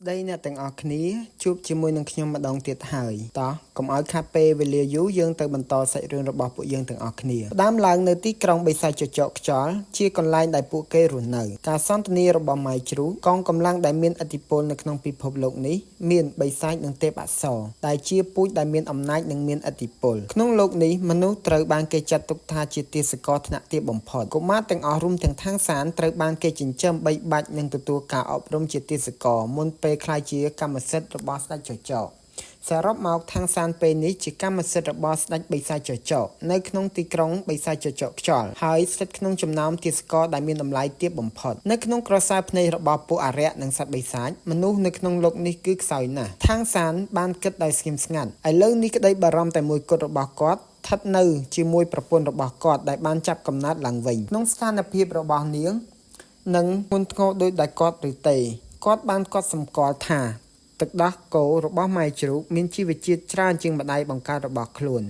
ស្ដីអ្នកទាំងអស់គ្នាជួបជាមួយនឹងខ្ញុំម្ដងទៀតហើយតោះកុំឲ្យខាតពេលវេលាយូរយើងទៅបន្តសាច់រឿងរបស់ពួកយើងទាំងអស់គ្នាផ្ដើមឡើងនៅទីក្រុងបិសាចចចកខ្យល់ជាកន្លែងដែលពួកគេរស់នៅការសន្ទនារបស់ម៉ៃជ្រូកងកម្លាំងដែលមានឥទ្ធិពលនៅក្នុងពិភពលោកនេះមានបិសាចនិងទេពអប្សរដែលជាពូជដែលមានអំណាចនិងមានឥទ្ធិពលក្នុងលោកនេះមនុស្សត្រូវបានគេចាត់ទុកថាជាទាសករថ្នាក់ទាបបំផុតកុមារទាំងអស់រួមទាំងថាងសានត្រូវបានគេចិញ្ចឹមបីបាច់និងទទួលការអប់រំជាទាសករមុនពេលក្លាយជាកម្មសិទ្ធិរបស់ស្ដេចចចកសរុបមកថាងសានពេលនេះជាកម្មសិទ្ធិរបស់ស្ដេចបិសាចចចកនៅក្នុងទីក្រុងបិសាចចចកខ្យល់ហើយស្ថិតក្នុងចំណោមទាសករដែលមានតម្លៃទាបបំផុតនៅក្នុងក្រសែភ្នែករបស់ពួកអារក្សនិងសត្វបិសាចមនុស្សនៅក្នុងលោកនេះគឺខ្សោយណាស់ថាងសានបានគិតដោយស្ងៀមស្ងាត់ឥឡូវនេះក្តីបារម្ភតែមួយគត់របស់គាត់ស្ថិតនៅជាមួយប្រពន្ធរបស់គាត់ដែលបានចាប់កំណើតឡើងវិញក្នុងស្ថានភាពរបស់នាងនឹងធ្ងន់ធ្ងរដោយដែលគាត់ឬទេគាត់បានកត់សម្គាល់ថាទឹកដោះគោរបស់ម៉ែជ្រូកមានជីវជាតិច្រើនជាងម្ដាយបង្កើតរបស់ខ្លួន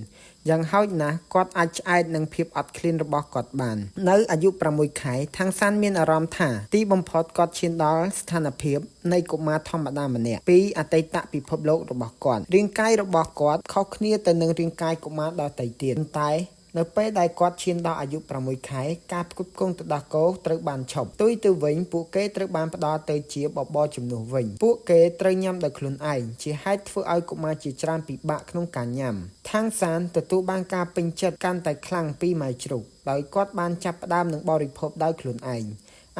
យ៉ាងហោចណាស់គាត់អាចឆ្អែតនឹងភាពអត់ឃ្លានរបស់គាត់បាននៅអាយុ6ខែថាងសានមានអារម្មណ៍ថាទីបំផុតគាត់ឈានដល់ស្ថានភាពនៃកុមារធម្មតាម្នាក់ពីអតីតពិភពលោករបស់គាត់រាងកាយរបស់គាត់ខុសគ្នាទៅនឹងរាងកាយកុមារដទៃទៀតតែនៅពេលដែលគាត់ឈានដល់អាយុ6ខែការផ្គត់ផ្គង់ទឹកដោះគោត្រូវបានឈប់ទុយទៅវិញពួកគេត្រូវបានផ្ដល់ទៅជាបបរជំនួសវិញពួកគេត្រូវញ៉ាំដោយខ្លួនឯងជាហេតុធ្វើឲ្យកុមារជាច្រើនពិបាកក្នុងការញ៉ាំថាងសានទទួលបានការពេញចិត្តកាន់តែខ្លាំងពីម៉ែជ្រូកដោយគាត់បានចាប់ផ្ដើមនឹងបរិភោគដោយខ្លួនឯង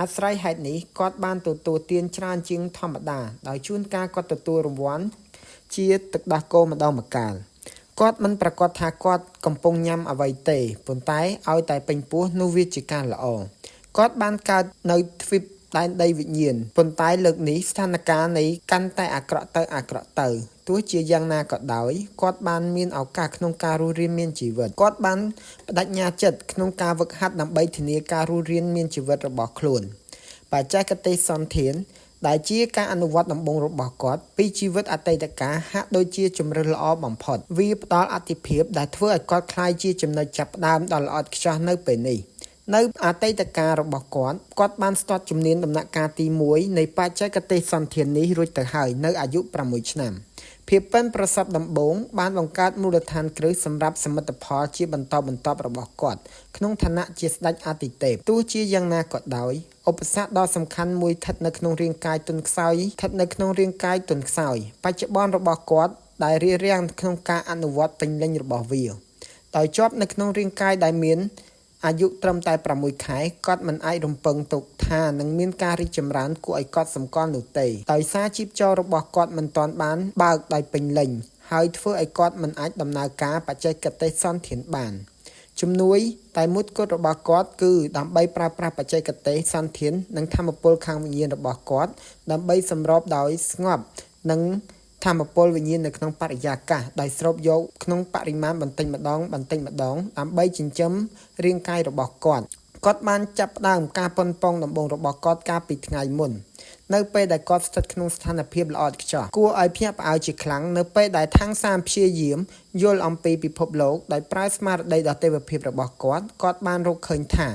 អាស្រ័យហេតុនេះគាត់បានទទួលទានច្រើនជាងធម្មតាដោយជួនកាលគាត់ទទួលរង្វាន់ជាទឹកដោះគោម្ដងម្កាលគាត់មិនប្រកាសថាគាត់កំពុងញ៉ាំអ្វីទេប៉ុន្តែឲ្យតែពេញពោះនោះវាជាការល្អគាត់បានកើតនៅទ្វីបដែនដីវិញ្ញាណប៉ុន្តែលើកនេះស្ថានភាពនៃកាន់តែអាក្រក់ទៅទោះជាយ៉ាងណាក៏ដោយគាត់បានមានឱកាសក្នុងការរស់រានមានជីវិតគាត់បានបដិញ្ញាចិត្តក្នុងការវឹកហាត់ដើម្បីធានាការរស់រានមានជីវិតរបស់ខ្លួនបច្ចេកទេសសន្តានដែលជាការអនុវត្តដំបូងរបស់គាត់ពីជីវិតអតីតកាលហាក់ដូចជាជម្រើសល្អបំផុតវាផ្ដល់អត្ថិភាពដែលធ្វើឲ្យគាត់ក្លាយជាចំណុចចាប់ផ្ដើមដ៏ល្អឥតខ្ចោះនៅពេលនេះនៅអតីតកាលរបស់គាត់បានស្ទាត់ជំនាញដំណាក់កាលទី1នៃបច្ចេកទេសសន្តាននេះរួចទៅហើយនៅអាយុ6ឆ្នាំភាពប៉ិនប្រសប់ដំបូងបានបង្កើតមូលដ្ឋានគ្រឹះសម្រាប់សមិទ្ធផលជាបន្តបន្ទាប់របស់គាត់ក្នុងឋានៈជាស្ដេចអាទិទេពទោះជាយ៉ាងណាក៏ដោយឧបសគ្គដ៏សំខាន់មួយស្ថិតនៅក្នុងរាងកាយទន់ខ្សោយបច្ចុប្បន្នរបស់គាត់ដែលរារាំងក្នុងការអនុវត្តពេញលេញរបស់វាដោយជាប់នៅក្នុងរាងកាយដែលមានអាយុត្រឹមតែ6ខែគាត់មិនអាចរំពឹងទុកថានឹងមានការរីកចម្រើនគួរឲ្យកត់សម្គាល់នោះទេដោយសារជីពចររបស់គាត់មិនទាន់បានបើកដោយពេញលេញហើយធ្វើឲ្យគាត់មិនអាចដំណើរការបច្ចេកទេសសន្តានបានជំនួយតែមួយគត់របស់គាត់គឺដើម្បីប្រើប្រាស់បច្ចេកទេសសន្តាននិងធម្មពលខាងវិញ្ញាណរបស់គាត់ដើម្បីសម្របដោយស្ងប់និងធម្មពលវិញ្ញាណនៅក្នុងបរិយាកាសដោយស្រូបយកក្នុងបរិមាណបន្តិចម្ដងដើម្បីចិញ្ចឹមរាងកាយរបស់គាត់បានចាប់ផ្ដើមការប៉ុនប៉ងដំបូងរបស់គាត់កាលពីថ្ងៃមុននៅពេលដែលគាត់ស្ថិតក្នុងស្ថានភាពល្អឥតខ្ចោះគួរឲ្យភ្ញាក់ផ្អើលជាខ្លាំងនៅពេលដែលថាងសានព្យាយាមយល់អំពីពិភពលោកដោយប្រើស្មារតីដ៏ទេវភាពរបស់គាត់បានរកឃើញថា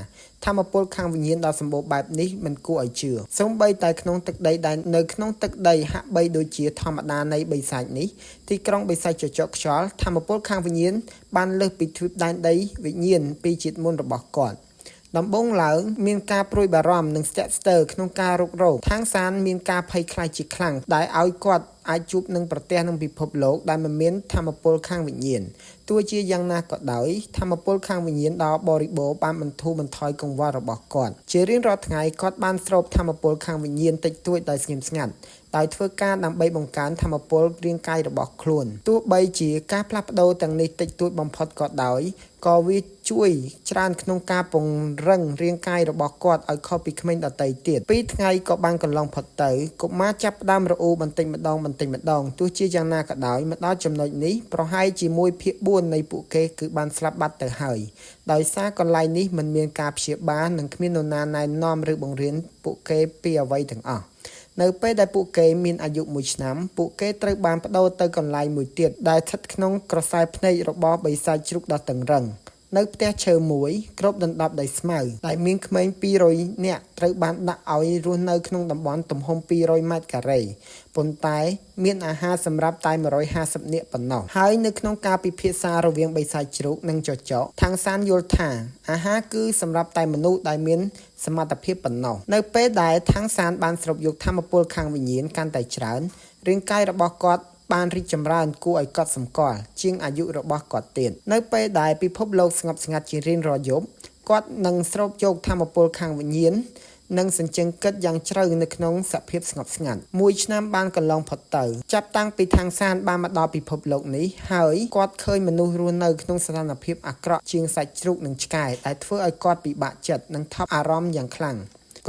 ធម្មពលខាងវិញ្ញាណដ៏សម្បូរបែបនេះមិនគួរឲ្យជឿសូម្បីតែក្នុងទឹកដីដែលនៅក្នុងទឹកដីហាក់បីដូចជាធម្មតានៃបិសាចនេះទីក្រុងបិសាចចចកខ្យល់ធម្មពលខាងវិញ្ញាណបានលើសពីទ្វីបដែនដីវិញ្ញាណពីជាតិមុនរបស់គាត់ដំបូងឡើងមានការព្រួយបារម្ភនិងស្ទាក់ស្ទើរក្នុងការរុករកថាងសានមានការភ័យខ្លាចជាខ្លាំងដែលឲ្យគាត់អាចជួបនឹងប្រទះនឹងពិភពលោកដែលមិនមានធម្មពលខាងវិញ្ញាណទោះជាយ៉ាងណាក៏ដោយធម្មពលខាងវិញ្ញាណដ៏បរិបូរណ៍បានបន្ធូរបន្ថយកង្វល់របស់គាត់ជារៀងរាល់ថ្ងៃគាត់បានស្រូបធម្មពលខាងវិញ្ញាណតិចតួចដោយស្ងៀមស្ងាត់ដោយធ្វើការដើម្បីបង្កើនធម្មពលរាងកាយរបស់ខ្លួនទោះបីជាការផ្លាស់ប្ដូរទាំងនេះតិចតួចបំផុតក៏ដោយក៏វាជួយច្រើនក្នុងការពង្រឹងរាងកាយរបស់គាត់ឲ្យខុសពីក្មេងដទៃទៀត2ថ្ងៃក៏បានកន្លងផុតទៅកុមារចាប់ផ្ដើមរអ៊ូបន្តិចម្ដងទោះជាយ៉ាងណាក៏ដោយមកដល់ចំណុចនេះប្រហែលជា1/4នៃពួកគេគឺបានស្លាប់បាត់ទៅហើយដោយសារកន្លែងនេះមិនមានការព្យាបាលនិងគ្មាននរណាណែនាំឬបង្រៀនពួកគេពីអ្វីទាំងអស់នៅពេលដែលពួកគេមានអាយុ1ឆ្នាំពួកគេត្រូវបានប្តូរទៅកន្លែងមួយទៀតដែលស្ថិតក្នុងក្រសែភ្នែករបស់បិសាចជ្រូកដ៏តឹងរ៉ឹង នៅផ្ទះឈើមួយគ្របដណ្ដប់ដោយស្មៅដែលមានក្មេង200នាក់ត្រូវបានដាក់ឲ្យរស់នៅក្នុងតំបន់ទំហំ200ម៉ែត្រការ៉េប៉ុន្តែមានអាហារសម្រាប់តែ150នាក់ប៉ុណ្ណោះហើយនៅក្នុងការពិភាក្សារវាងបិសាចជ្រូកនិងចចកທາງសានយល់ថាអាហារគឺសម្រាប់តែមនុស្សដែលមានសមត្ថភាពប៉ុណ្ណោះនៅពេលដែលທາງសានបានស្រូបយកធម្មពលខាងវិញ្ញាណកាន់តែច្រើនរាងកាយរបស់គាត់បានរីកចម្រើនគួរឲ្យកត់សម្គាល់ជាងអាយុរបស់គាត់ទៀតនៅពេលដែលពិភពលោកស្ងប់ស្ងាត់ជារៀងរាល់យប់គាត់នឹងស្រូបយកធម្មពលខាងវិញ្ញាណនិងសញ្ជឹងគិតយ៉ាងជ្រៅនៅក្នុងសភាពស្ងប់ស្ងាត់មួយឆ្នាំបានកន្លងផុតទៅចាប់តាំងពីທາງសានបានមកដល់ពិភពលោកនេះហើយគាត់ឃើញមនុស្សរស់នៅក្នុងស្ថានភាពអាក្រក់ជាងសាច់ជ្រូកនិងឆ្កែដែលធ្វើឲ្យគាត់ពិបាកចិត្តនិងថប់អារម្មណ៍យ៉ាងខ្លាំង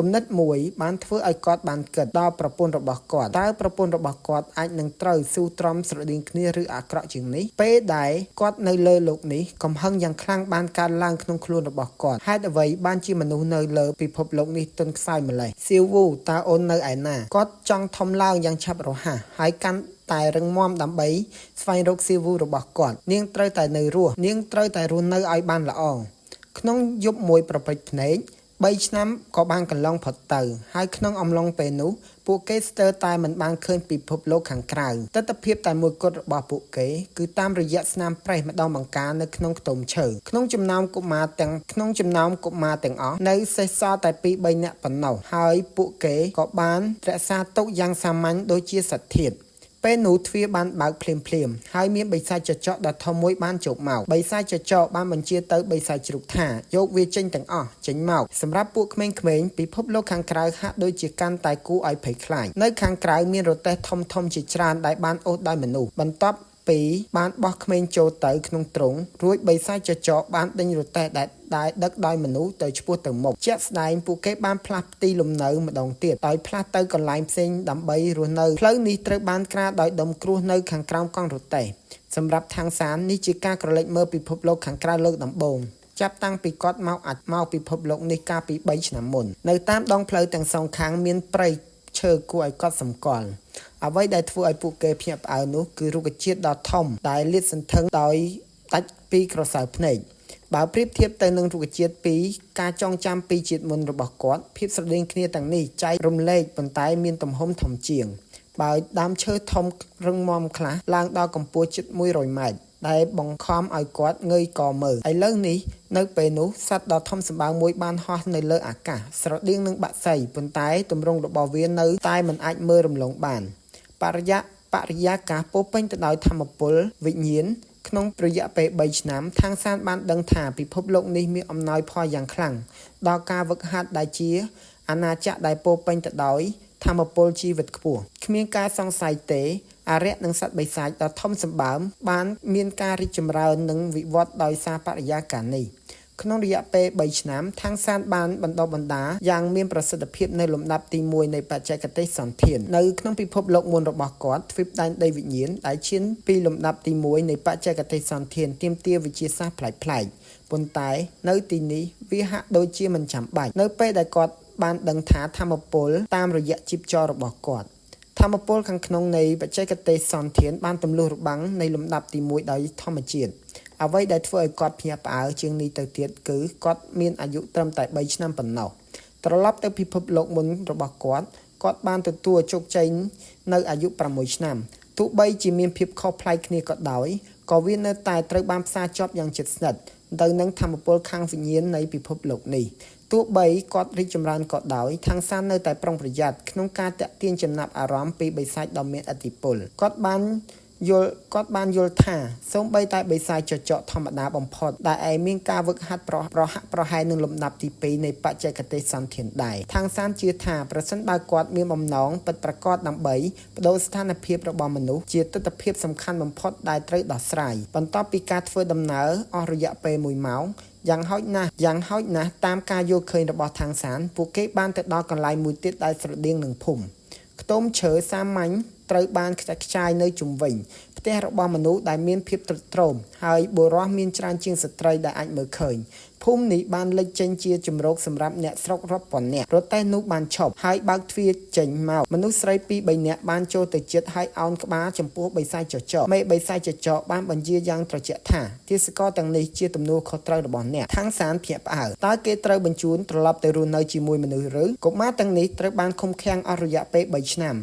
គំនិតមួយបានធ្វើឲ្យគាត់បានគិតដល់ប្រពន្ធរបស់គាត់តើប្រពន្ធរបស់គាត់អាចនឹងត្រូវស៊ូទ្រាំស្រដៀងគ្នាឬអាក្រក់ជាងនេះពេលដែលគាត់នៅលើโลกនេះកំហឹងយ៉ាងខ្លាំងបានកើតឡើងក្នុងខ្លួនរបស់គាត់ហេតុអ្វីបានជាមនុស្សនៅលើពិភពលោកនេះទន់ខ្សោយម្ល៉េះសៀវវូតើអូននៅឯណាគាត់ចង់ធំឡើងយ៉ាងឆាប់រហ័សហើយកាន់តែរឹងមាំដើម្បីស្វែងរកសៀវវូរបស់គាត់នាងត្រូវតែនៅរស់នាងត្រូវតែរស់នៅឲ្យបានល្អក្នុងយប់មួយប្រពេចភ្នែក3ឆ្នាំក៏បានកន្លងផុតទៅហើយក្នុងអំឡុងពេលនោះពួកគេស្ទើរតែមិនបានឃើញពិភពលោកខាងក្រៅទស្សនវិជ្ជាតែមួយគត់របស់ពួកគេគឺតាមរយៈស្នាមប្រេះម្ដងបង្ការនៅក្នុងខ្ទមឈើក្នុងចំណោមកុមារទាំងអស់នៅសេសសល់តែ 2-3 នាក់ប៉ុណ្ណោះហើយពួកគេក៏បានរក្សាទុកយ៉ាងសាមញ្ញដូចជាសត្វធាតុពេលនោះទ្វារបានបើកភ្លាមហើយមានបិសាចចចកដ៏ធំមួយបានចូលមកបិសាចចចកបានបញ្ជាទៅបិសាចជ្រូកថាយកវាចេញទាំងអស់ចេញមកសម្រាប់ពួកក្មេងៗពិភពលោកខាងក្រៅហាក់ដូចជាកាន់តែគួរឲ្យភ័យខ្លាចនៅខាងក្រៅមានរទេះធំជាច្រើនដែលបានអូសដោយមនុស្សបន្ទាប់ពីបានបោះក្មេងចូលទៅក្នុងទ្រុងរួចបិសាចចចកបានដេញរទេះដែលដឹកដោយមនុស្សទៅឆ្ពោះទៅមុខជាក់ស្ដែងពួកគេបានផ្លាស់ទីលំនៅម្ដងទៀតដោយផ្លាស់ទៅកន្លែងផ្សេងដើម្បីរស់នៅផ្លូវនេះត្រូវបានក្រាលដោយដុំគ្រួសនៅខាងក្រោមកង់រទេះសម្រាប់ທາງសាននេះជាការក្រឡេកមើលពិភពលោកខាងក្រៅលើកដំបូងចាប់តាំងពីគាត់មកពិភពលោកនេះកាលពី3ឆ្នាំមុននៅតាមដងផ្លូវទាំងសងខាងមានព្រៃឈើគួរឲ្យកត់សម្គាល់អ្វីដែលធ្វើឲ្យពួកគេភ្ញាក់ផ្អើលនោះគឺរុក្ខជាតិដ៏ធំដែលលាតសន្ធឹងដោយដាច់ពីក្រសៅភ្នែកបើប្រៀបធៀបទៅនឹងរុក្ខជាតិពីរការចងចាំពីជាតិមុនរបស់គាត់ភាពស្រដៀងគ្នាទាំងនេះចែករំលែកប៉ុន្តែមានទំហំធំជាងបើដើមឈើធំរឹងមាំខ្លះឡើងដល់កម្ពស់ជិត100ម៉ែត្រដែលបង្ខំឲ្យគាត់ងើយកមើលឥឡូវនេះនៅពេលនោះសត្វដ៏ធំសម្បើមមួយបានហោះនៅលើអាកាសស្រដៀងនឹងបក្សីប៉ុន្តែទម្រង់របស់វានៅតែមិនអាចមើលរំលងបានបរិយាកាសពោពេញទៅដោយធម្មពលវិញ្ញាណក្នុងរយៈពេល3ឆ្នាំທາງសានបានដឹងថាពិភពលោកនេះមានអំណោយផលយ៉ាងខ្លាំងដល់ការវឹកហាត់ដែលជាអាណាចក្រដែលពោពេញទៅដោយធម្មពលជីវិតខ្ពស់គ្មានការសង្ស័យទេអារក្សនិងសត្វបិសាចដ៏ធំសម្បើមបានមានការរីកចម្រើននិងវិវត្តដោយសារបរិយាកាសនេះក្នុងរយៈពេល3ឆ្នាំທາງសានបានបណ្ដុះបណ្ដាលយ៉ាងមានប្រសិទ្ធភាពនៅលំដាប់ទី1នៃបច្ចេកទេសសន្តាននៅក្នុងពិភពលោកមុនរបស់គាត់ទ្វីបដែនដីវិញ្ញាណដែលឈានពីលំដាប់ទី1នៃបច្ចេកទេសសន្តានទាមទារវិទ្យាសាស្ត្រប្លែកៗប៉ុន្តែនៅទីនេះវាហាក់ដូចជាមិនចាំបាច់នៅពេលដែលគាត់បានដឹងថាធម្មពលតាមរយៈជីពចររបស់គាត់ធម្មពលខាងក្នុងនៃបច្ចេកទេសសន្តានបានទម្លុះរបាំងនៃលំដាប់ទី1ដោយធម្មជាតិអ្វីដែលធ្វើឲ្យគាត់ភ្ញាក់ផ្អើលជាងនេះទៅទៀតគឺគាត់មានអាយុត្រឹមតែ3ឆ្នាំប៉ុណ្ណោះត្រឡប់ទៅពិភពលោកមុនរបស់គាត់បានទទួលជោគជ័យនៅអាយុ6ឆ្នាំទោះបីជាមានភាពខុសប្លែកគ្នាក៏ដោយក៏វានៅតែត្រូវបានផ្សារភ្ជាប់យ៉ាងជិតស្និទ្ធទៅនឹងធម្មពលខាងវិញ្ញាណនៃពិភពលោកនេះទោះបីគាត់រីកចម្រើនក៏ដោយທາງសាននៅតែប្រុងប្រយ័ត្នក្នុងការតាក់ទាញចំណាប់អារម្មណ៍ពីបិសាចដ៏មានឥទ្ធិពលគាត់បានយល់ថាសូម្បីតែបិសាចចចកធម្មតាបំផុតដែលឯងមានការវឹកហាត់ប្រហែលនឹងលំដាប់ទី2នៃបច្ចេកទេសសន្តានដែរທາងសានជឿថាប្រសិនបើគាត់មានបំណងពិតប្រាកដដើម្បីបដូរស្ថានភាពរបស់មនុស្សជាទិដ្ឋភាពសំខាន់បំផុតដែលត្រូវដោះស្រាយបន្ទាប់ពីការធ្វើដំណើរអស់រយៈពេល1ម៉ោងយ៉ាងហោចណាស់តាមការយល់ឃើញរបស់ທາງសានពួកគេបានទៅដល់កន្លែងមួយទៀតដែលស្រដៀងនឹងភូមិខ្ទមឈើសាមញ្ញត្រូវបានខ្ចាត់ខ្ចាយនៅជុំវិញផ្ ទះរបស់មនុស្សដែលមានភាពទ្រុឌទ្រោមហើយបុរសមានច្រើនជាងស្ត្រីដែលអាចមើលឃើញភូមិនេះបានលេចចេញជាជំរកសម្រាប់អ្នកស្រុករាប់ពាន់នាក់រទេះនោះបានឈប់ហើយបើកទ្វារចេញមកមនុស្សស្រី2 3នាក់បានចូលទៅជិតហើយអោនក្បាលចំពោះបិសាចចចកមេបិសាចចចកបានបញ្ជាយ៉ាងត្រជាក់ថាទេសកលទាំងនេះជាទំនួលខុសត្រូវរបស់អ្នកខាងសានភ្ញាក់ផ្អើលតើគេត្រូវបញ្ជូនត្រឡប់ទៅរស់នៅជាមួយមនុស្សឬកុមារទាំងនេះត្រូវបានឃុំឃាំងអស់រយៈពេល3ឆ្នាំ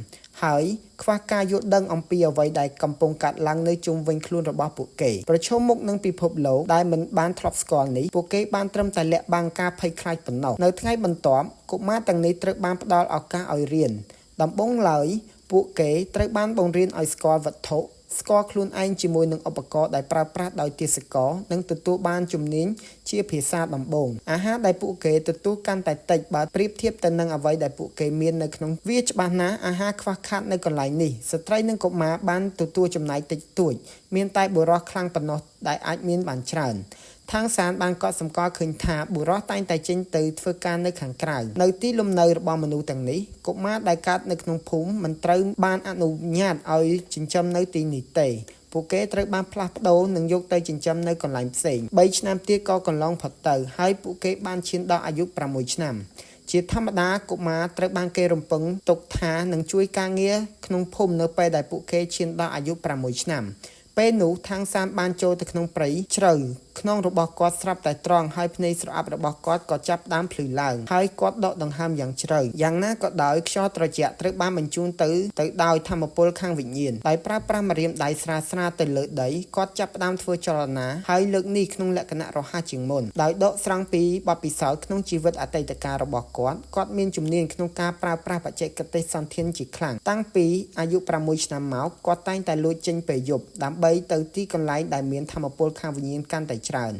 ហើយខ្វះការយល់ដឹងអំពីអ្វីដែលកំពុងកាត់ឡើងនៅជុំវិញខ្លួនរបស់ពួកគេប្រឈមមុខនឹងពិភពលោកដែលមិនបានធ្លាប់ស្គាល់នេះពួកគេបានត្រឹមតែលាក់បាំងការភ័យខ្លាចប៉ុណ្ណោះនៅថ្ងៃបន្ទាប់កុមារទាំងនេះត្រូវបានផ្ដល់ឱកាសឲ្យរៀនដំបូងឡើយពួកគេត្រូវបានបង្រៀនឲ្យស្គាល់វត្ថុស្គាល់ខ្លួនឯងជាមួយនឹងឧបករណ៍ដែលប្រើប្រាស់ដោយទេសកលនិងទទួលបានជំនាញជាភាសាដំបូងអាហារដែលពួកគេទទួលកាន់តែតិចបើប្រៀបធៀបទៅនឹងអ្វីដែលពួកគេមាននៅក្នុងវាច្បាស់ណាស់អាហារខ្វះខាតនៅកន្លែងនេះស្ត្រីនិងកុមារបានទទួលចំណាយតិចតួចមានតែបុរសខ្លាំងប៉ុណ្ណោះដែលអាចមានបានច្រើនທາງសានបានកត់សម្គាល់ឃើញថាបុរសតែងតែចេញទៅធ្វើការនៅខាងក្រៅនៅទីលំនៅរបស់មនុស្សទាំងនេះកុមារដែលកើតនៅក្នុងភូមិមិនត្រូវបានអនុញ្ញាតឲ្យចិញ្ចឹមនៅទីនេះទេពួកគេត្រូវបានផ្លាស់ប្ដូរនិងយកទៅចិញ្ចឹមនៅកន្លែងផ្សេង3ឆ្នាំទៀតក៏កន្លងផុតទៅហើយពួកគេបានឈានដល់អាយុ6ឆ្នាំជាធម្មតាកុមារត្រូវបានគេរំពឹងទុកថានឹងជួយការងារក្នុងភូមិនៅពេលដែលពួកគេឈានដល់អាយុ6ឆ្នាំពេលនោះທາງសានបានចូលទៅក្នុងព្រៃជ្រៅខ្នងរបស់គាត់ស្រាប់តែត្រង់ហើយភ្នែកស្រអាប់របស់គាត់ក៏ចាប់ផ្ដើមភ្លឺឡើងហើយគាត់ដកដង្ហើមយ៉ាងជ្រៅយ៉ាងណាក៏ដោយខ្យល់ត្រជាក់ត្រូវបានបញ្ជូនទៅដោយធម្មពលខាងវិញ្ញាណដោយប្រើប្រាស់ម្រាមដៃស្រាលទៅលើដីគាត់ចាប់ផ្ដើមធ្វើចលនាហើយលើកនេះក្នុងលក្ខណៈរហ័សជាងមុនដោយដកស្រង់ពីបទពិសោធន៍ក្នុងជីវិតអតីតកាលរបស់គាត់មានជំនាញក្នុងការប្រើប្រាស់បច្ចេកទេសសន្ធានជាខ្លាំងតាំងពីអាយុ6ឆ្នាំមកគាត់តែងតែលួចចេញពេលយប់ដើម្បីទៅទីកន្លែងដែលមានធម្មពលខាងវិញ្ញាណកាន់តែច្រើន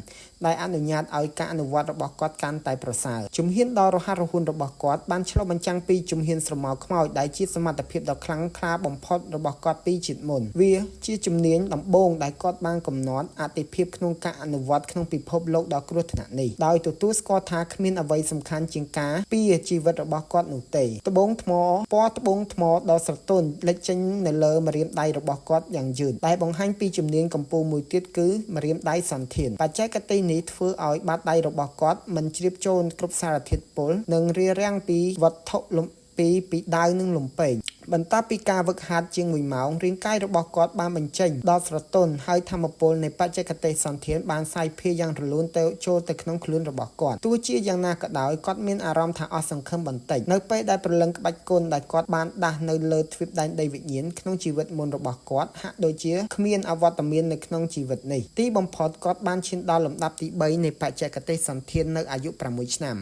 ដែលអនុញ្ញាតឲ្យការអនុវត្តរបស់គាត់កាន់តែប្រសើរជំហានដ៏រហ័សរហួនរបស់គាត់បានឆ្លុះបញ្ចាំងពីជំហានស្រមោលខ្មោចដែលជាសមត្ថភាពដ៏ខ្លាំងក្លាបំផុតរបស់គាត់ពីជាតិមុនវាជាជំនាញដំបូងដែលគាត់បានកំណត់អតិភិបក្នុងការអនុវត្តក្នុងពិភពលោកដ៏គ្រោះថ្នាក់នេះដោយទទួលស្គាល់ថាគ្មានអ្វីសំខាន់ជាងការពារជីវិតរបស់គាត់នោះទេត្បូងថ្មពណ៌ត្បូងថ្មដ៏ស្រទន់លេចចេញនៅលើម្រាមដៃរបស់គាត់យ៉ាងយឺតដែលបង្ហាញពីជំនាញកម្ពូលមួយទៀតគឺម្រាមដៃសន្ធានបច្ចេកទេសនេះធ្វើឲ្យបាតដៃរបស់គាត់មិនជ្រាបចូលគ្រប់សារធាតុពុលនិងរារាំងពីវត្ថុលំពីដាវនិងលំពេងបន្ទាប់ពីការវឹកហាត់ជាង1ម៉ោងរាងកាយរបស់គាត់បានបញ្ចេញដល់ស្រទន់ហើយធម្មពលនៃបច្ចេកទេសសន្ធានបានសាយភាយយ៉ាងរលូនទៅចូលទៅក្នុងខ្លួនរបស់គាត់ទោះជាយ៉ាងណាក៏ដោយគាត់មានអារម្មណ៍ថាអស់សង្ឃឹមបន្តិចនៅពេលដែលព្រលឹងក្បាច់គុណដែលគាត់បានដាស់នៅលើទ្វីបដែនដីវិញ្ញាណក្នុងជីវិតមុនរបស់គាត់ហាក់ដូចជាគ្មានអវត្តមាននៅក្នុងជីវិតនេះទីបំផុតគាត់បានឈានដល់លំដាប់ទី3នៃបច្ចេកទេសសន្ធាននៅអាយុ6ឆ្នាំ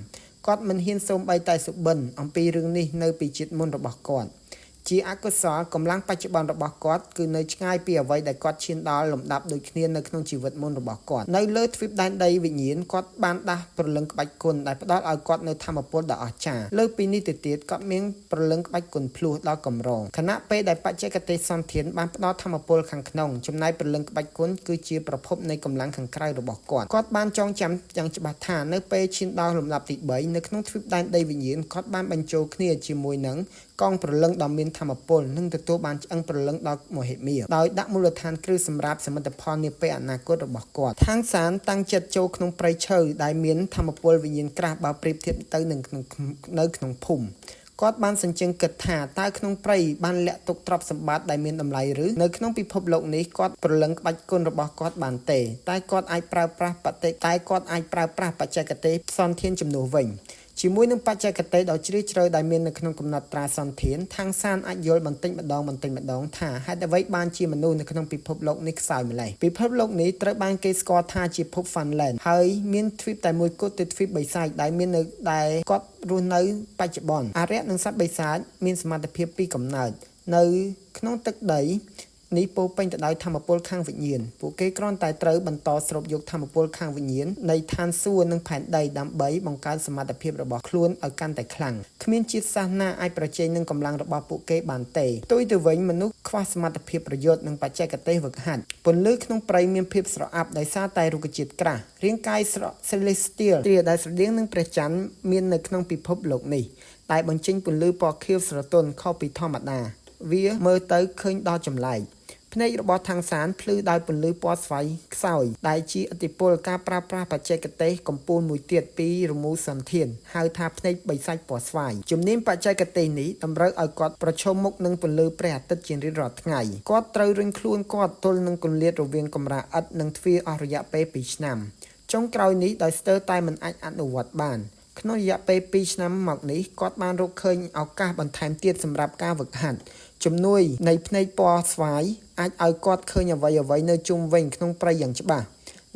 គាត់មិនហ៊ានសូម្បីតែសុបិនអំពីរឿងនេះនៅពីជាតិមុនរបស់គាត់ជាអកុសលកម្លាំងបច្ចុប្បន្នរបស់គាត់គឺនៅឆ្ងាយពីអ្វីដែលគាត់ឈានដល់លំដាប់ដូចគ្នានៅក្នុងជីវិតមុនរបស់គាត់នៅលើទ្វីបដែនដីវិញ្ញាណគាត់បានដាស់ព្រលឹងក្បាច់គុណដែលផ្ដល់ឲ្យគាត់នៅធម៌ពលដ៏អស្ចារ្យលើពីនេះទៅទៀតគាត់មានព្រលឹងក្បាច់គុណភ្លោះដ៏កម្រខណៈពេលដែលបច្ចេកទេសសន្ធានបានផ្ដល់ធម៌ពលខាងក្នុងចំណែកព្រលឹងក្បាច់គុណគឺជាប្រភពនៃកម្លាំងខាងក្រៅរបស់គាត់បានចងចាំយ៉ាងច្បាស់ថានៅពេលឈានដល់លំដាប់ទី3នៅក្នុងទ្វីបដែនដីវិញ្ញាណគាត់បានបញ្ចូលគ្នាជាមួយនឹងកងព្រលឹងដ៏មានធម៌ពលនិងទទួលបានឆ្អឹងព្រលឹងដ៏មហិមាដោយដាក់មូលដ្ឋានគ្រឹះសម្រាប់សមិទ្ធផលនាពេលអនាគតរបស់គាត់ທາງសានតាំងចិត្តចូលក្នុងព្រៃឈើដែលមានធម៌ពលវិញ្ញាណក្រាស់បើប្រៀបធៀបទៅនឹងនៅក្នុងភូមិគាត់បានសញ្ជឹងគិតថាតើក្នុងព្រៃបានលាក់ទុកទ្រព្យសម្បត្តិដែលមានតម្លៃឬនៅក្នុងពិភពលោកនេះគាត់ព្រលឹងក្បាច់គុណរបស់គាត់បានទេតែគាត់អាចប្រើប្រាស់បច្ចេកទេសសន្ធានជំនួសវិញជាមួយនឹងបច្ចេកទេសដ៏ជ្រាលជ្រៅដែលមាននៅក្នុងកំណត់ត្រាសន្ធានທາງសានអាចយល់បន្តិចម្ដងថាហេតុអ្វីបានជាមនុស្សនៅក្នុងពិភពលោកនេះខ្សោយម្ល៉េះពិភពលោកនេះត្រូវបានគេស្គាល់ថាជាភព Funland ហើយមានទ្វីបតែមួយគត់ទៅទ្វីបបិសាចដែលមាននៅដែលគាត់រស់នៅបច្ចុប្បន្នអារក្សនិងសត្វបិសាចមានសមត្ថភាពពីកំណើតនៅក្នុងទឹកដីនេះពោពេញទៅដោយធម៌ពលខាងវិញ្ញាណពួកគេគ្រាន់តែត្រូវបន្តស្រូបយកធម៌ពលខាងវិញ្ញាណនៃឋានសួគ៌និងផែនដីដើម្បីបង្កើនសមត្ថភាពរបស់ខ្លួនឲ្យកាន់តែខ្លាំងគ្មានជាតិសាសន៍ណាអាចប្រជែងនឹងកម្លាំងរបស់ពួកគេបានទេផ្ទុយទៅវិញមនុស្សខ្វះសមត្ថភាពប្រយុទ្ធនិងបច្ចេកទេសវឹកហាត់ពន្លឺក្នុងព្រៃមានភាពស្រអាប់ដោយសារតែរុក្ខជាតិក្រាស់រាងកាយCelestial ដែលស្រដៀងនឹងព្រះច័ន្ទមាននៅក្នុងពិភពលោកនេះដែលបញ្ចេញពន្លឺពណ៌ខៀវស្រទន់ខុសពីធម្មតាវាមើលទៅឃើញដល់ចម្លែក ភ្នែករបស់ថងសានភ្លឺដោយពន្លឺពណ៌ស្វាយខ្សោយដែលជាឥទ្ធិពលការប្រើប្រាស់បច្ចេកទេសកម្ពូលមួយទៀតពីរមូរសន្ធានហៅថាភ្នែកបិសាចពណ៌ស្វាយជំនាញបច្ចេកទេសនេះតម្រូវឲ្យគាត់ប្រឈមមុខនឹងពន្លឺព្រះអាទិត្យជារៀងរាល់ថ្ងៃគាត់ត្រូវរុញខ្លួនគាត់ទល់នឹងគម្លាតរវាងកម្រាលឥដ្ឋនិងទ្វារអស់រយៈពេល2ឆ្នាំចុងក្រោយនេះដោយស្ទើរតែមិនអាចអនុវត្តបានក្នុងរយៈពេល2ឆ្នាំមកនេះគាត់បានរកឃើញឱកាសបន្ថែមទៀតសម្រាប់ការហ្វឹកហាត់ជំនួយនៃភ្នែកពណ៌ស្វាយអាចឲ្យគាត់ឃើញអ្វីៗនៅជុំវិញក្នុងព្រៃយ៉ាងច្បាស់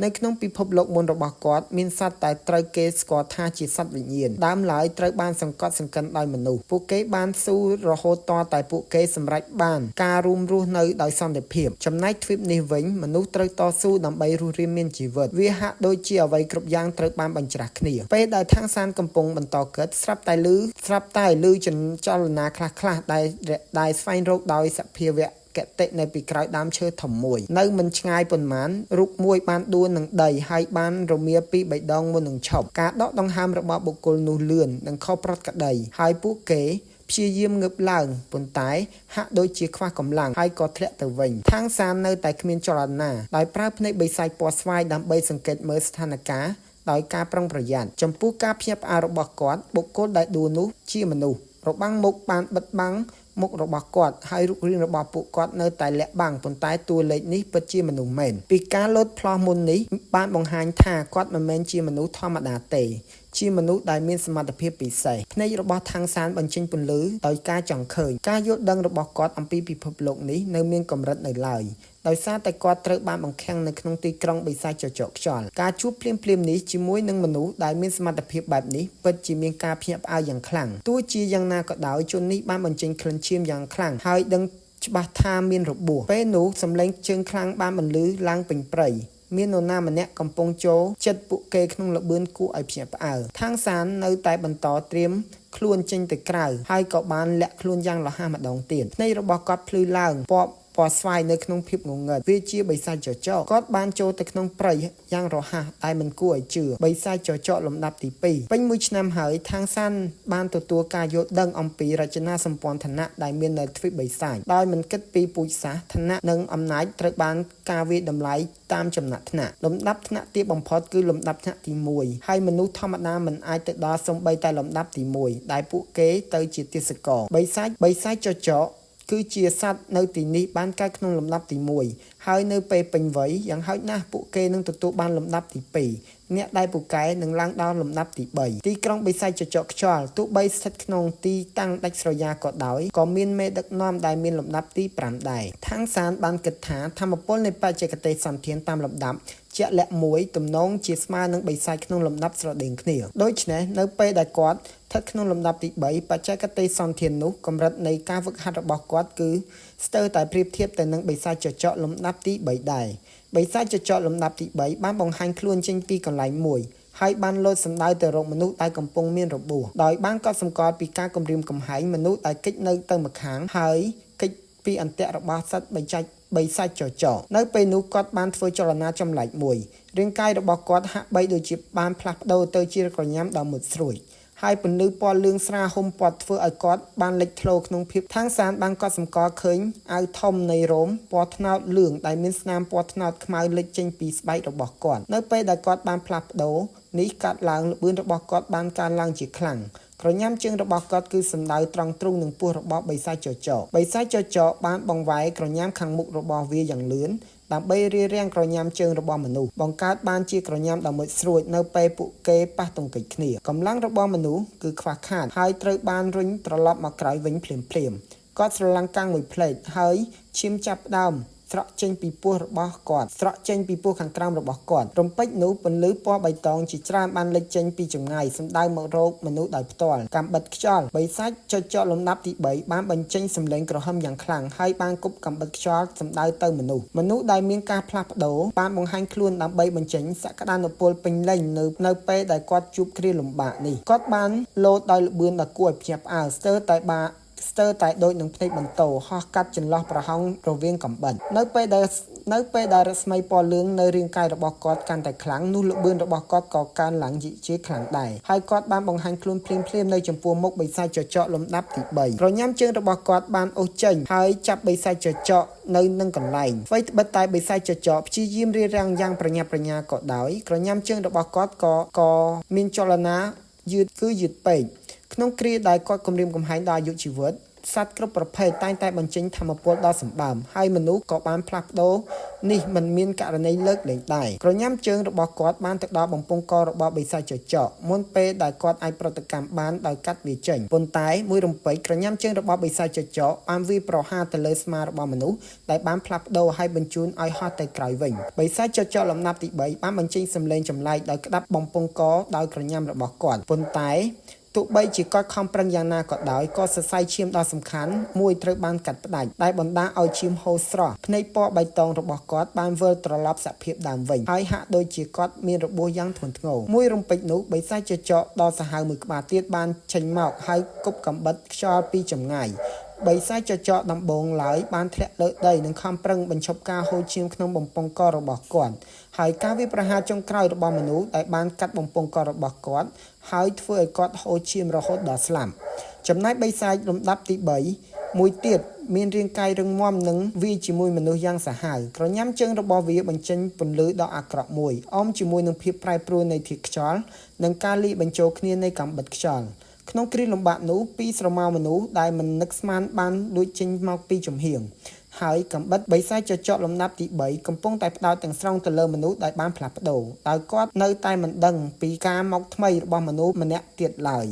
នៅក្នុងពិភពលោកមុនរបស់គាត់មានសត្វតែត្រូវគេស្គាល់ថាជាសត្វវិញ្ញាណដើមឡើយត្រូវបានសង្កត់សង្កិនដោយមនុស្សពួកគេបានស៊ូរហូតតតែពួកគេសម្រេចបានការរួមរស់នៅដោយសន្តិភាពចំណែកទ្វីបនេះវិញមនុស្សត្រូវតស៊ូដើម្បីរស់រានមានជីវិតវាហាក់ដូចជាអ្វីគ្រប់យ៉ាងត្រូវបានបញ្ច្រាស់គ្នាពេលដែលថងសានកំពុងបន្តគិតស្រាប់តែឮចលនាខ្លះៗដែលស្វែងរកដោយសភាវៈកតិនៅពីក្រោយដើមឈើធំមួយនៅមិនឆ្ងាយប៉ុន្មានរូបមួយបានដួលនឹងដីហើយបានរមៀលពី3ដងមុននឹងឈប់ការដកដង្ហើមរបស់បុគ្គលនោះលឿននិងខុសប្រក្រតីហើយពួកគេព្យាយាមងើបឡើងប៉ុន្តែហាក់ដូចជាខ្វះកម្លាំងហើយក៏ធ្លាក់ទៅវិញថងសាននៅតែគ្មានចលនាដោយប្រើភ្នែកបិសាចពណ៌ស្វាយដើម្បីសង្កេតមើលស្ថានភាពដោយការប្រុងប្រយ័ត្នចំពោះការភ្ញាក់ផ្អើលរបស់គាត់បុគ្គលដែលដួលនោះជាមនុស្សរបាំងមុខបានបិទបាំងមុខរបស់គាត់ហើយរូបរាងរបស់ពួកគាត់នៅតែលាក់បាំងប៉ុន្តែតួលេខនេះពិតជាមនុស្សមែនពីការលោតផ្លោះមុននេះបានបង្ហាញថាគាត់មិនមែនជាមនុស្សធម្មតាទេជាមនុស្សដែលមានសមត្ថភាពពិសេសភ្នែករបស់ថងសានបញ្ចេញពន្លឺដោយការចង់ឃើញការយល់ដឹងរបស់គាត់អំពីពិភពលោកនេះនៅមានកម្រិតនៅឡើយដោយសារតែគាត់ត្រូវបានបង្ខាំងនៅក្នុងទីក្រុងបិសាចចចកខ្យល់ការជួបភ្លាមនេះជាមួយនឹងមនុស្សដែលមានសមត្ថភាពបែបនេះពិតជាមានការភ្ញាក់ផ្អើលយ៉ាងខ្លាំងទោះជាយ៉ាងណាក៏ដោយជននេះបានបញ្ចេញក្លិនឈាមយ៉ាងខ្លាំងហើយដឹងច្បាស់ថាមានរបួសពេលនោះសម្លេងជើងខ្លាំងបានបន្លឺឡើងពេញព្រៃមាននរណាម្នាក់កំពុងចូលចិត្តពួកគេក្នុងល្បឿនគួរឲ្យភ្ញាក់ផ្អើលថងសាននៅតែបន្តត្រៀមខ្លួនចេញទៅក្រៅហើយក៏បានលាក់ខ្លួនយ៉ាងរហ័សម្ដងទៀតភ្នែករបស់គាត់ភ្លឺឡើងពណ៌ស្វាយនៅក្នុងភាពងងឹតវាជាបិសាចចចកគាត់បានចូលទៅក្នុងព្រៃយ៉ាងរហ័សតែមិនគួរឲ្យជឿបិសាចចចកលំដាប់ទី2ពេញមួយឆ្នាំហើយថងសានបានទទួលការយល់ដឹងអំពីរចនាសម្ព័ន្ធឋានៈដែលមាននៅទ្វីបបិសាចដោយមិនគិតពីពូជសាសន៍ឋានៈនិងអំណាចត្រូវបានការវាយតម្លៃតាមចំណាត់ថ្នាក់លំដាប់ថ្នាក់ទាបបំផុតគឺលំដាប់ថ្នាក់ទី1ហើយមនុស្សធម្មតាមិនអាចទៅដល់សូម្បីតែលំដាប់ទី1ដែលពួកគេទៅជាទាសករបិសាចចចកគឺជាសត្វនៅទីនេះបានកើតក្នុងលំដាប់ទី1ហើយនៅពេលពេញវ័យយ៉ាងហោចណាស់ពួកគេនឹងទទួលបានលំដាប់ទី2អ្នកដែលពូកែនឹងឡើងដល់លំដាប់ទី3ទីក្រុងបិសាចចចកខ្យល់ទោះបីស្ថិតក្នុងទីតាំងដាច់ស្រយាលក៏ដោយក៏មានមេដឹកនាំដែលមានលំដាប់ទី5ដែរថងសានបានគិតថាធម្មពលនៃបច្ចេកទេសសន្ធានតាមលំដាប់ជាក់លាក់មួយទំនងជាស្មើនឹងបិសាចក្នុងលំដាប់ស្រដៀងគ្នាដូច្នេះនៅពេលដែលគាត់ស្ថិតក្នុងលំដាប់ទី3បច្ចេកទេសសន្ធាននោះកម្រិតនៃការហ្វឹកហាត់របស់គាត់គឺស្ទើរតែប្រៀបធៀបទៅនឹងបិសាចចចកលំដាប់ទី3ដែរបិសាចចចកលំដាប់ទី3បានបង្ហាញខ្លួនចេញពីកន្លែងមួយហើយបានលោតសម្ដៅទៅរកមនុស្សដែលកំពុងមានរបួសដោយបានកត់សម្គាល់ពីការគំរាមកំហែងមនុស្សដែលគេចនៅទៅម្ខាងហើយគេចពីអន្ទាក់របស់សត្វបិសាចចចកនៅពេលនោះគាត់បានធ្វើចលនាចម្លែកមួយរាងកាយរបស់គាត់ហាក់បីដូចជាបានផ្លាស់ប្ដូរទៅជាក្រញាំដ៏មុតស្រួយហើយពន្លឺពណ៌លឿងស្រាលហុំព័ទ្ធធ្វើឲ្យគាត់បានលេចធ្លោក្នុងភាពថងសានបានកត់សម្គាល់ឃើញអាវធំនៃរ៉ូមពណ៌ត្នោតលឿងដែលមានស្នាមពណ៌ត្នោតខ្មៅលេចចេញពីស្បែករបស់គាត់នៅពេលដែលគាត់បានផ្លាស់ប្ដូរនេះកាត់ឡើងល្បឿនរបស់គាត់បានកើនឡើងជាខ្លាំងក្រញាំជើងរបស់គាត់គឺសំដៅត្រង់ទ្រូងនឹងពោះរបស់បិសាចចចកបិសាចចចកបានបង្វែរក្រញាំខាងមុខរបស់វាយ៉ាងលឿនដើម្បីរារាំងក្រញាំជើងរបស់មនុស្សបង្កើតបានជាក្រញាំដ៏មុតស្រួចនៅពេលពួកគេប៉ះទង្គិចគ្នាកម្លាំងរបស់មនុស្សគឺខ្វះខាតហើយត្រូវបានរុញត្រឡប់មកក្រោយវិញភ្លាមគាត់ស្រឡាំងកាំងមួយផ្លេតហើយឈាមចាប់ផ្ដើមស្រក់ចេញពីពោះរបស់គាត់ស្រក់ចេញពីពោះខាងក្រោមរបស់គាត់រំពេចនោះពន្លឺពណ៌បៃតងជាច្រើនបានលេចចេញពីចម្ងាយសម្ដៅមករកមនុស្សដោយផ្ទាល់កាំបិតខ្យល់បិសាចចចកលំដាប់ទី3បានបញ្ចេញសម្លេងក្រហមយ៉ាងខ្លាំងហើយបានគប់កាំបិតខ្យល់សម្ដៅទៅមនុស្សដែលមានការផ្លាស់ប្ដូរបានបង្ហាញខ្លួនដើម្បីបញ្ចេញសក្តានុពលពេញលេញនៅពេលដែលគាត់ជួបគ្រាលំបាកនេះគាត់បានលោតដោយល្បឿនដ៏គួរឲ្យភ្ញាក់ផ្អើលស្ទើរតែដូចនឹងភ្នែកបន្ទោហោះកាត់ចន្លោះប្រហោងរវាងកំបិតនៅពេលដែល នៅពេលដែលរស្មីពណ៌លឿងនៅរាងកាយរបស់គាត់កាន់តែខ្លាំងនោះល្បឿនរបស់គាត់ក៏កើនឡើងជាខ្លាំងដែរហើយគាត់បានបង្ហាញខ្លួនភ្លាមៗនៅចំពោះមុខបិសាចចចកលំដាប់ទី3ក្រញាំជើងរបស់គាត់បានអូសចេញហើយចាប់បិសាចចចកនៅនឹងកន្លែងអ្វីត្បិតតែបិសាចចចកព្យាយាមរារាំងយ៉ាងប្រញាប់ប្រញាល់ក៏ដោយក្រញាំជើងរបស់គាត់ក៏មានចលនាយឺតពេកក្នុងគ្រាដែលគាត់គំរាមកំហែងដល់អាយុជីវិតសត្វគ្រប់ប្រភេទតែងតែបញ្ចេញថាមពលដ៏សម្បើមហើយមនុស្សក៏បានផ្លាស់ប្ដូរនេះមិនមានករណីលើកលែងដែរក្រញាំជើងរបស់គាត់បានទៅដល់បំពង់ករបស់បិសាចចចកមុនពេលដែលគាត់អាចប្រតិកម្មបានដោយកាត់វាចេញប៉ុន្តែមួយរំពេចក្រញាំជើងរបស់បិសាចចចកបានវាយប្រហារទៅលើស្មារបស់មនុស្សដែលបានផ្លាស់ប្ដូរហើយបញ្ជូនឲ្យហោះទៅក្រោយវិញបិសាចចចកលំដាប់ទី3បានបញ្ចេញសម្លេងចម្លែកដោយក្តាប់បំពង់កដោយក្រញាំរបស់គាត់ប៉ុន្តែទោះបីជាគាត់ខំប្រឹងយ៉ាងណាក៏ដោយក៏សរសៃឈាមដ៏សំខាន់មួយត្រូវបានកាត់ផ្ដាច់ដែលបណ្ដាលឲ្យឈាមហូរស្រស់ភ្នែកពណ៌បៃតងរបស់គាត់បានវិលត្រឡប់សភាពដើមវិញហើយហាក់ដូចជាគាត់មានរបួសយ៉ាងធ្ងន់ធ្ងរមួយរំពេចនោះបិសាចចចកដ៏សាហាវមួយក្បាលទៀតបានចេញមកហើយគប់កាំបិតខ្យល់ពីចម្ងាយបិសាចចចកដំបងឡើយបានធ្លាក់លើដីនិងខំប្រឹងបញ្ឈប់ការហូរឈាមក្នុងបំពង់ករបស់គាត់ហើយការវាយប្រហារចុងក្រោយរបស់មនុស្សដែលបានកាត់បំពង់ករបស់គាត់ហើយធ្វើឲ្យគាត់ហូរឈាមរហូតដល់ស្លាប់ចំណែកបិសាចលំដាប់ទី3មួយទៀតមានរាងកាយរឹងមាំនិងវាយជាមួយមនុស្សយ៉ាងសាហាវក្រញាំជើងរបស់វាបញ្ចេញពន្លឺដ៏អាក្រក់មួយអមជាមួយនឹងភាពប្រែប្រួលនៃធាតុខ្យល់និងការលាយបញ្ចូលគ្នានៃកាំបិតខ្យល់ក្នុងគ្រាលំបាកនោះពីរស្រមោលមនុស្សដែលមិននឹកស្មានបានលួចចេញមកពីចំហៀងហើយកាំបិតបិសាចចចកលំដាប់ទី3កំពុងតែផ្ដោតទាំងស្រុងទៅលើមនុស្សដែលបានផ្លាស់ប្ដូរដោយគាត់នៅតែមិនដឹងពីការមកថ្មីរបស់មនុស្សម្នាក់ទៀតឡើយ